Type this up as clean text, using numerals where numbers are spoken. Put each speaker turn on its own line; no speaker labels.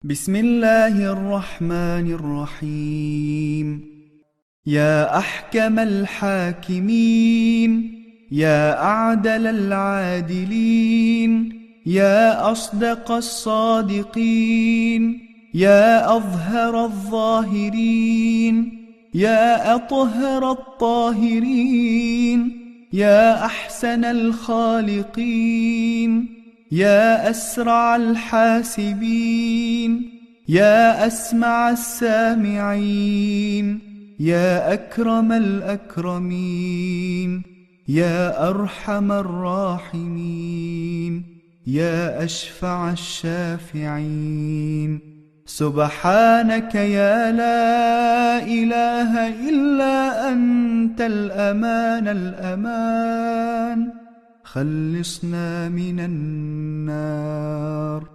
بسم الله الرحمن الرحيم. يا أحكم الحاكمين، يا أعدل العادلين، يا أصدق الصادقين، يا أظهر الظاهرين، يا أطهر الطاهرين، يا أحسن الخالقين، يا أسرع الحاسبين، يا أسمع السامعين، يا أكرم الأكرمين، يا أرحم الراحمين، يا أشفع الشافعين. سبحانك يا لا إله إلا أنت الأمان الأمان، خلصنا من النار.